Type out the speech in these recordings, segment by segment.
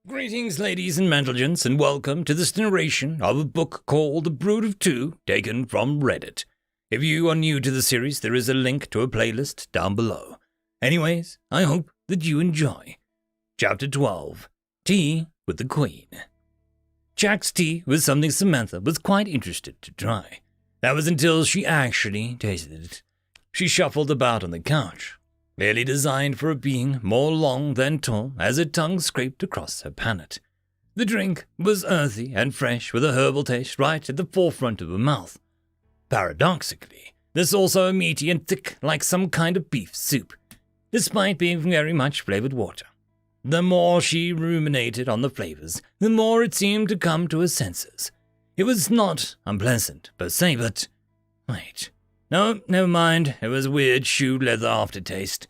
Greetings, ladies and gentlemen, and welcome to this narration of a book called The Brood of Two, taken from Reddit. If you are new to the series, there is a link to a playlist down below. Anyways, I hope that you enjoy. Chapter 12, Tea with the Queen. Jack's tea was something Samantha was quite interested to try. That was until she actually tasted it. She shuffled about on the couch, clearly designed for a being more long than tall, as her tongue scraped across her palate. The drink was earthy and fresh, with a herbal taste right at the forefront of her mouth. Paradoxically, this also meaty and thick like some kind of beef soup, despite being very much flavored water. The more she ruminated on the flavors, the more it seemed to come to her senses. It was not unpleasant per se, but... wait. No, never mind. It was a weird shoe leather aftertaste.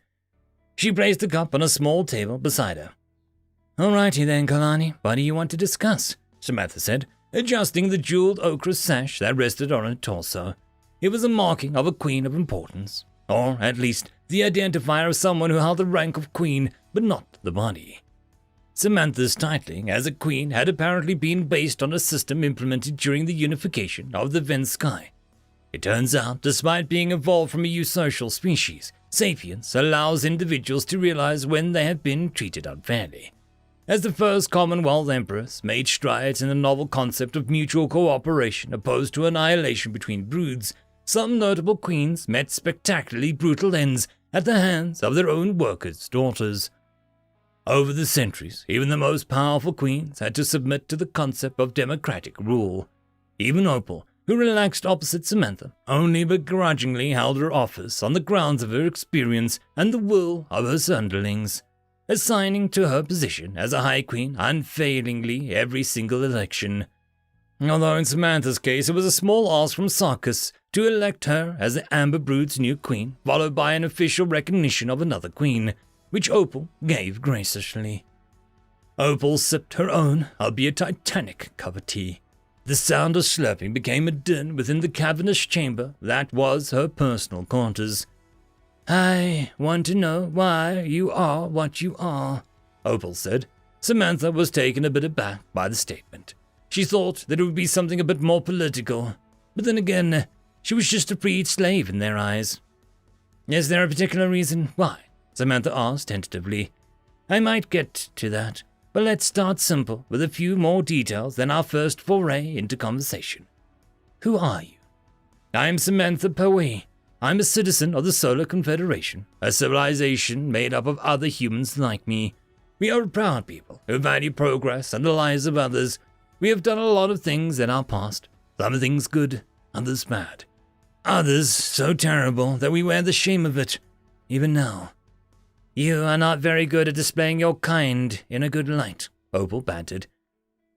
She placed the cup on a small table beside her. "Alrighty then, Kalani, what do you want to discuss?" Samantha said, adjusting the jeweled ochre sash that rested on her torso. It was a marking of a queen of importance, or at least the identifier of someone who held the rank of queen, but not the body. Samantha's titling as a queen had apparently been based on a system implemented during the unification of the Venskai. It turns out, despite being evolved from a eusocial species, sapience allows individuals to realize when they have been treated unfairly. As the first Commonwealth emperors made strides in the novel concept of mutual cooperation opposed to annihilation between broods, some notable queens met spectacularly brutal ends at the hands of their own workers' daughters. Over the centuries, even the most powerful queens had to submit to the concept of democratic rule. Even Opal, who relaxed opposite Samantha, only begrudgingly held her office on the grounds of her experience and the will of her underlings, assigning to her position as a High Queen unfailingly every single election. Although in Samantha's case it was a small ask from Sarkis to elect her as the Amber Brood's new queen, followed by an official recognition of another queen, which Opal gave graciously. Opal sipped her own, albeit titanic, cup of tea. The sound of slurping became a din within the cavernous chamber that was her personal quarters. "I want to know why you are what you are," Opal said. Samantha was taken a bit aback by the statement. She thought that it would be something a bit more political, but then again, she was just a freed slave in their eyes. "Is there a particular reason why?" Samantha asked tentatively. "I might get to that, but let's start simple with a few more details than our first foray into conversation. Who are you?" "I am Samantha Poway. I'm a citizen of the Solar Confederation, a civilization made up of other humans like me. We are a proud people who value progress and the lives of others. We have done a lot of things in our past, some things good, others bad. Others so terrible that we wear the shame of it, even now." "You are not very good at displaying your kind in a good light," Opal bantered.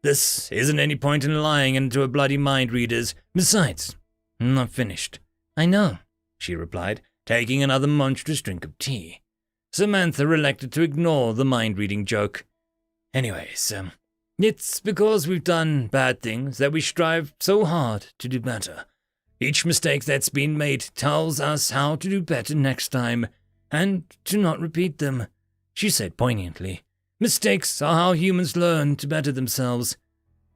"This isn't any point in lying into a bloody mind reader's. Besides, I'm not finished." "I know," she replied, taking another monstrous drink of tea. Samantha elected to ignore the mind-reading joke. "Anyways, it's because we've done bad things that we strive so hard to do better. Each mistake that's been made tells us how to do better next time, and to not repeat them," she said poignantly. "Mistakes are how humans learn to better themselves."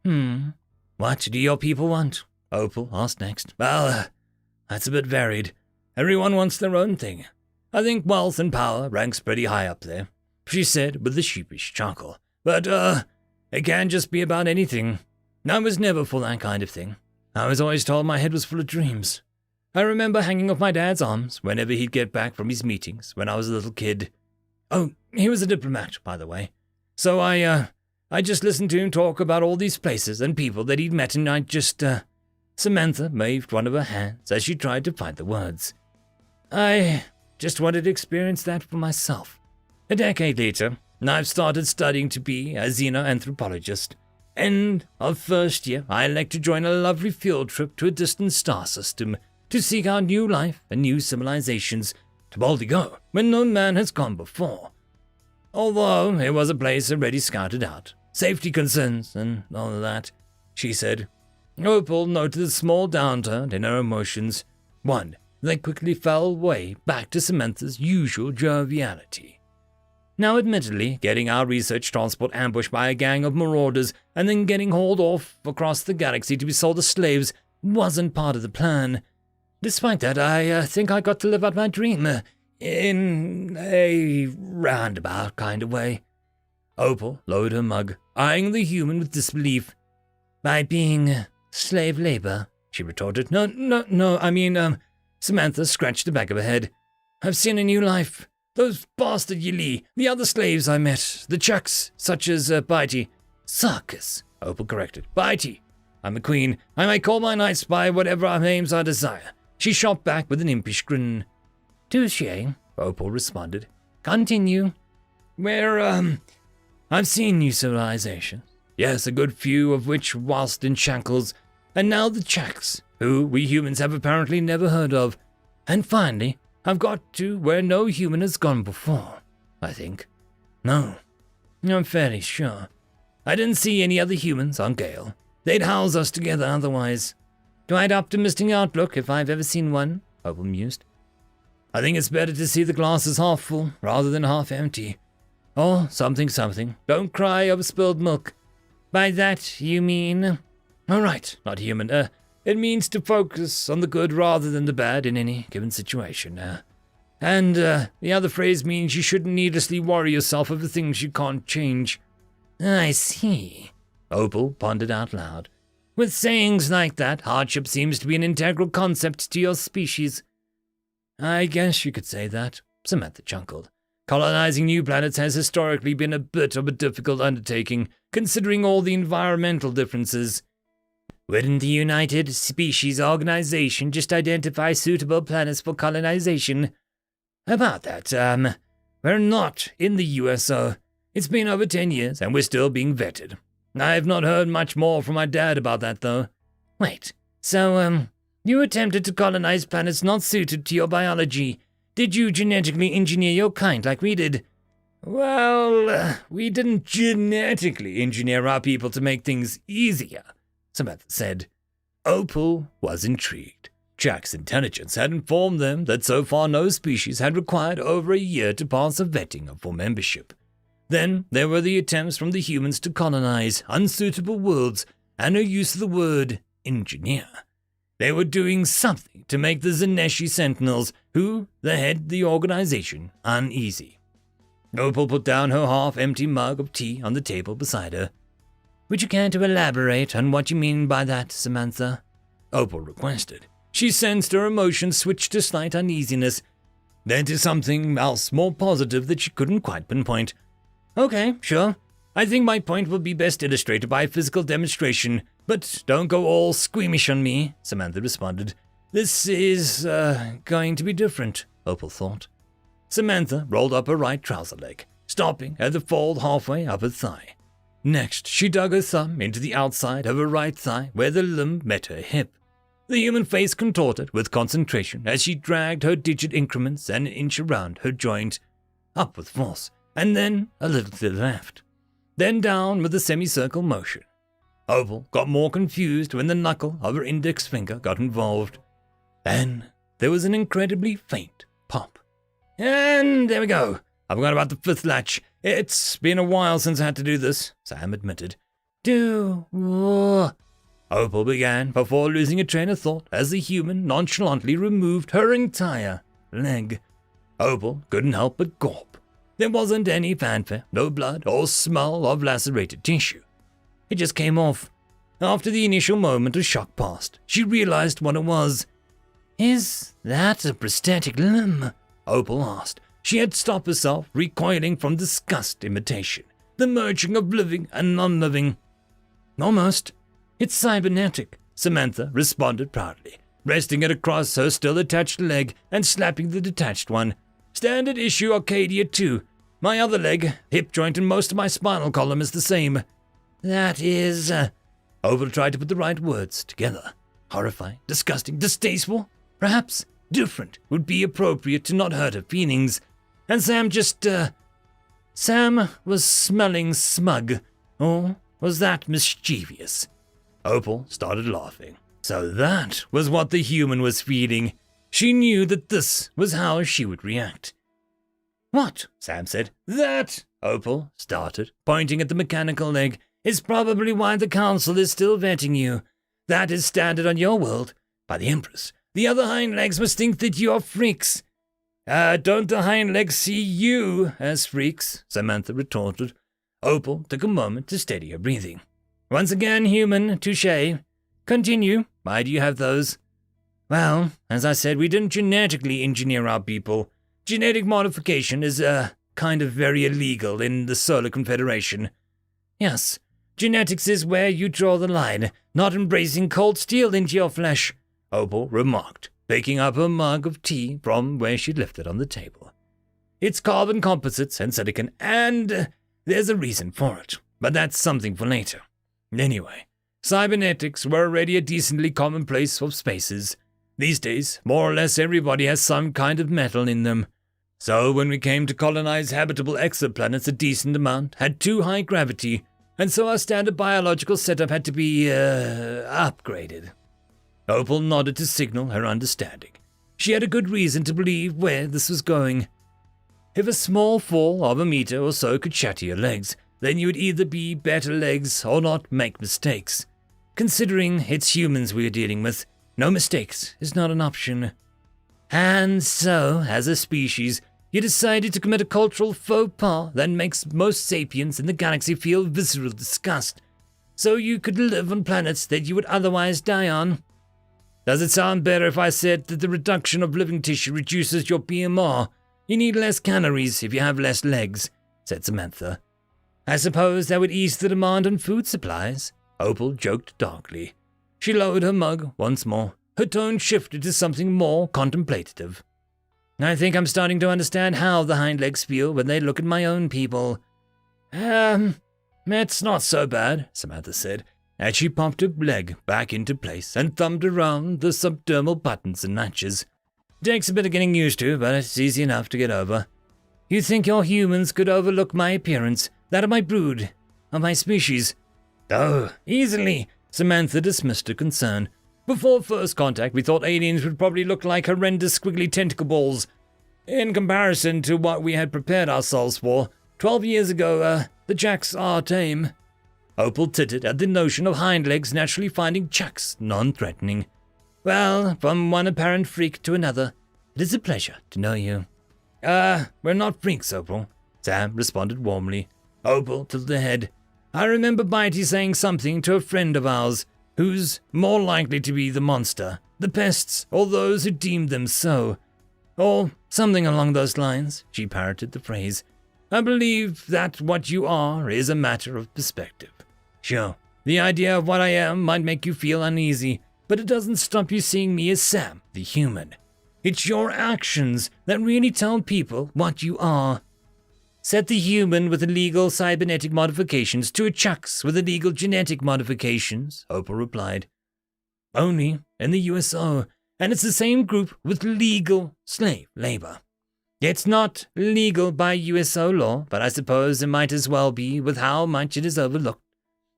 "What do your people want?" Opal asked next. "Well, that's a bit varied. Everyone wants their own thing. I think wealth and power ranks pretty high up there," she said with a sheepish chuckle. "But, it can't just be about anything. I was never for that kind of thing. I was always told my head was full of dreams. I remember hanging off my dad's arms whenever he'd get back from his meetings when I was a little kid. Oh, he was a diplomat, by the way. So I just listened to him talk about all these places and people that he'd met, and I just, Samantha waved one of her hands as she tried to find the words. "I just wanted to experience that for myself. A decade later, I've started studying to be a xenoanthropologist. End of first year, I elect to join a lovely field trip to a distant star system to seek out new life and new civilizations, to boldly go when no man has gone before. Although it was a place already scouted out, safety concerns and all of that," she said. Opal noted a small downturn in her emotions, one that quickly fell away back to Samantha's usual joviality. Now admittedly, getting our research transport ambushed by a gang of marauders and then getting hauled off across the galaxy to be sold as slaves wasn't part of the plan. Despite that, I think I got to live out my dream, in a roundabout kind of way. Opal lowered her mug, eyeing the human with disbelief. By being slave labor, she retorted. No, I mean, Samantha scratched the back of her head. I've seen a new life. Those bastard Yili, the other slaves I met, the chucks, such as Bitey. Circus, Opal corrected. Bitey. I'm a queen. I may call my knights by whatever names I desire. She shot back with an impish grin. Touché, Opal responded. Continue. I've seen new civilizations. Yes, a good few of which whilst in shackles, and now the chucks, who we humans have apparently never heard of. And finally, I've got to where no human has gone before, I think. No, I'm fairly sure. I didn't see any other humans on Gale. They'd house us together otherwise. Quite optimistic outlook if I've ever seen one, Opal mused. I think it's better to see the glass as half full rather than half empty. Or something. Don't cry over spilled milk. By that, you mean... Oh, right, not human. It means to focus on the good rather than the bad in any given situation. And the other phrase means you shouldn't needlessly worry yourself over things you can't change. I see, Opal pondered out loud. With sayings like that, hardship seems to be an integral concept to your species. I guess you could say that, Samantha chuckled. Colonizing new planets has historically been a bit of a difficult undertaking, considering all the environmental differences. Wouldn't the United Species Organization just identify suitable planets for colonization? About that, we're not in the USO. It's been over 10 years, and we're still being vetted. I've not heard much more from my dad about that, though. Wait, so, you attempted to colonize planets not suited to your biology. Did you genetically engineer your kind like we did? Well, we didn't genetically engineer our people to make things easier, Samantha said. Opal was intrigued. Jack's intelligence had informed them that so far no species had required over a year to pass a vetting for membership. Then there were the attempts from the humans to colonize unsuitable worlds and her use of the word engineer. They were doing something to make the Zaneshi Sentinels, who head the organization, uneasy. Opal put down her half-empty mug of tea on the table beside her. Would you care to elaborate on what you mean by that, Samantha? Opal requested. She sensed her emotions switch to slight uneasiness, then to something else more positive that she couldn't quite pinpoint. Okay, sure. I think my point will be best illustrated by a physical demonstration, but don't go all squeamish on me, Samantha responded. This is, going to be different, Opal thought. Samantha rolled up her right trouser leg, stopping at the fold halfway up her thigh. Next, she dug her thumb into the outside of her right thigh where the limb met her hip. The human face contorted with concentration as she dragged her digit increments an inch around her joint, up with force, and then a little to the left, then down with a semicircle motion. Opal got more confused when the knuckle of her index finger got involved. Then there was an incredibly faint pop. And there we go. I forgot about the fifth latch. It's been a while since I had to do this, Sam admitted. Opal began before losing a train of thought as the human nonchalantly removed her entire leg. Opal couldn't help but gawp. There wasn't any fanfare, no blood or smell of lacerated tissue. It just came off. After the initial moment of shock passed, she realized what it was. Is that a prosthetic limb? Opal asked. She had stopped herself, recoiling from disgust imitation, the merging of living and non-living. Almost. It's cybernetic, Samantha responded proudly, resting it across her still attached leg and slapping the detached one. Standard issue Arcadia 2. My other leg, hip joint, and most of my spinal column is the same. That is... Opal tried to put the right words together. Horrifying, disgusting, distasteful. Perhaps different would be appropriate to not hurt her feelings. And Sam Sam was smelling smug. Or was that mischievous? Opal started laughing. So that was what the human was feeling. She knew that this was how she would react. What? Sam said. That, Opal started, pointing at the mechanical leg, is probably why the council is still vetting you. That is standard on your world. By the Empress. The other hind legs must think that you're freaks. Don't the hind legs see you as freaks? Samantha retorted. Opal took a moment to steady her breathing. Once again, human, touché. Continue. Why do you have those? Well, as I said, we didn't genetically engineer our people. Genetic modification is, kind of very illegal in the Solar Confederation. Yes, genetics is where you draw the line, not embracing cold steel into your flesh, Opal remarked, picking up a mug of tea from where she'd left it on the table. It's carbon composites and silicon, and there's a reason for it, but that's something for later. Anyway, cybernetics were already a decently commonplace of spaces. These days, more or less everybody has some kind of metal in them. So when we came to colonize habitable exoplanets, a decent amount had too high gravity, and so our standard biological setup had to be, upgraded. Opal nodded to signal her understanding. She had a good reason to believe where this was going. If a small fall of a meter or so could shatter your legs, then you would either be better legs or not make mistakes. Considering it's humans we're dealing with, no mistakes is not an option. And so, as a species, you decided to commit a cultural faux pas that makes most sapiens in the galaxy feel visceral disgust, so you could live on planets that you would otherwise die on. Does it sound better if I said that the reduction of living tissue reduces your BMR? You need less calories if you have less legs, said Samantha. I suppose that would ease the demand on food supplies, Opal joked darkly. She lowered her mug once more. Her tone shifted to something more contemplative. I think I'm starting to understand how the hind legs feel when they look at my own people. It's not so bad, Samantha said, as she popped her leg back into place and thumbed around the subdermal buttons and notches. Takes a bit of getting used to, but it's easy enough to get over. You think your humans could overlook my appearance, that of my brood, of my species? Oh, easily, Samantha dismissed her concern. Before first contact, we thought aliens would probably look like horrendous squiggly tentacle balls. In comparison to what we had prepared ourselves for, 12 years ago, the jacks are tame. Opal tittered at the notion of hind legs naturally finding jacks non-threatening. Well, from one apparent freak to another, it is a pleasure to know you. We're not freaks, Opal, Sam responded warmly. Opal tilted her head. I remember Bitey saying something to a friend of ours, who's more likely to be the monster, the pests, or those who deemed them so. Or something along those lines, she parroted the phrase. I believe that what you are is a matter of perspective. Sure, the idea of what I am might make you feel uneasy, but it doesn't stop you seeing me as Sam, the human. It's your actions that really tell people what you are. Set the human with illegal cybernetic modifications to a chucks with illegal genetic modifications, Opal replied. Only in the USO, and it's the same group with legal slave labor. It's not legal by USO law, but I suppose it might as well be with how much it is overlooked.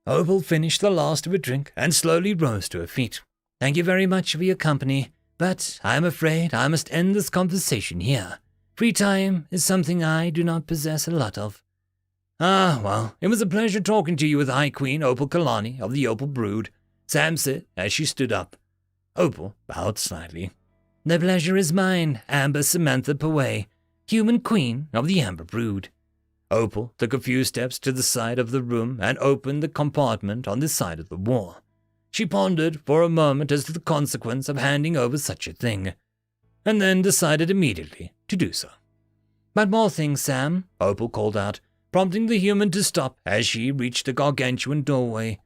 Opal finished the last of her drink and slowly rose to her feet. Thank you very much for your company, but I am afraid I must end this conversation here. Free time is something I do not possess a lot of. Ah, well, it was a pleasure talking to you with High Queen Opal Kalani of the Opal Brood, Sam said as she stood up. Opal bowed slightly. The pleasure is mine, Amber Samantha Paway, Human Queen of the Amber Brood. Opal took a few steps to the side of the room and opened the compartment on the side of the wall. She pondered for a moment as to the consequence of handing over such a thing, and then decided immediately to do so. But more things, Sam, Opal called out, prompting the human to stop as she reached the gargantuan doorway.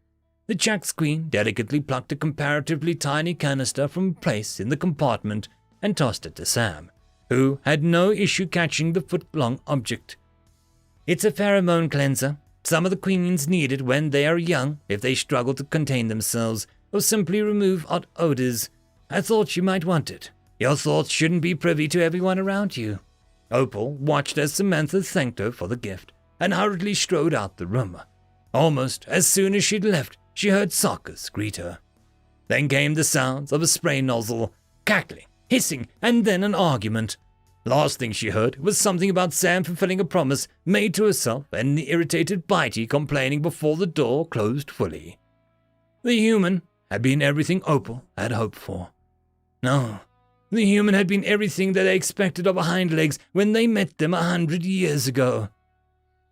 The Jack's Queen delicately plucked a comparatively tiny canister from a place in the compartment and tossed it to Sam, who had no issue catching the foot-long object. It's a pheromone cleanser. Some of the queens need it when they are young if they struggle to contain themselves or simply remove odd odors. I thought you might want it. Your thoughts shouldn't be privy to everyone around you. Opal watched as Samantha thanked her for the gift and hurriedly strode out the room. Almost as soon as she'd left, she heard Sarkis greet her. Then came the sounds of a spray nozzle, cackling, hissing, and then an argument. Last thing she heard was something about Sam fulfilling a promise made to herself and the irritated Bitey complaining before the door closed fully. The human had been everything Opal had hoped for. No, the human had been everything that they expected of her hind legs when they met them 100 years ago.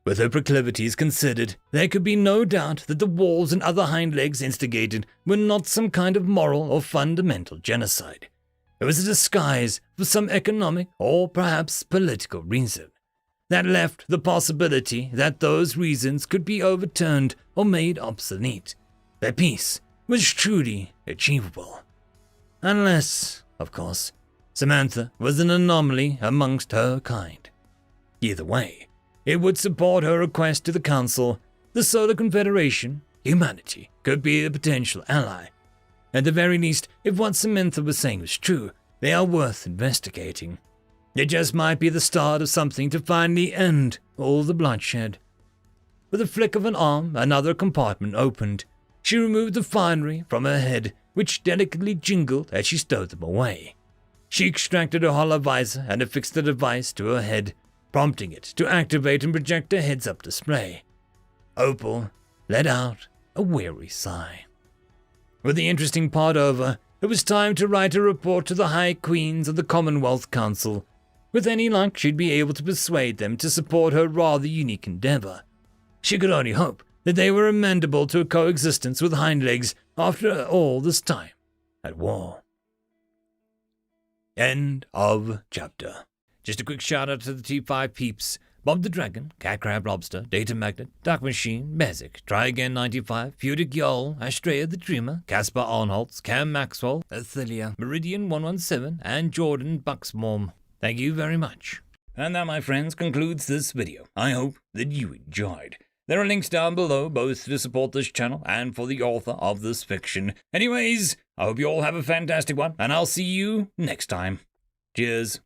With her proclivities considered, there could be no doubt that the wolves and other hind legs instigated were not some kind of moral or fundamental genocide. It was a disguise for some economic or perhaps political reason that left the possibility that those reasons could be overturned or made obsolete. Their peace was truly achievable. Unless, of course, Samantha was an anomaly amongst her kind. Either way, it would support her request to the Council. The Solar Confederation, humanity, could be a potential ally. At the very least, if what Samantha was saying was true, they are worth investigating. It just might be the start of something to finally end all the bloodshed. With a flick of an arm, another compartment opened. She removed the finery from her head, which delicately jingled as she stowed them away. She extracted a hollow visor and affixed the device to her head, prompting it to activate and project a heads-up display. Opal let out a weary sigh. With the interesting part over, it was time to write a report to the High Queens of the Commonwealth Council. With any luck, she'd be able to persuade them to support her rather unique endeavor. She could only hope that they were amenable to a coexistence with hind legs after all this time at war. End of chapter. Just a quick shout out to the T5 peeps: Bob the Dragon, Cat Crab Lobster, Data Magnet, Dark Machine, Bezic, Try Again 95, Pudic Yol, Astrea the Dreamer, Casper Arnholtz, Cam Maxwell, Ithilia, Meridian 117, and Jordan Bucksmorm. Thank you very much. And that, my friends, concludes this video. I hope that you enjoyed. There are links down below, both to support this channel and for the author of this fiction. Anyways, I hope you all have a fantastic one, and I'll see you next time. Cheers.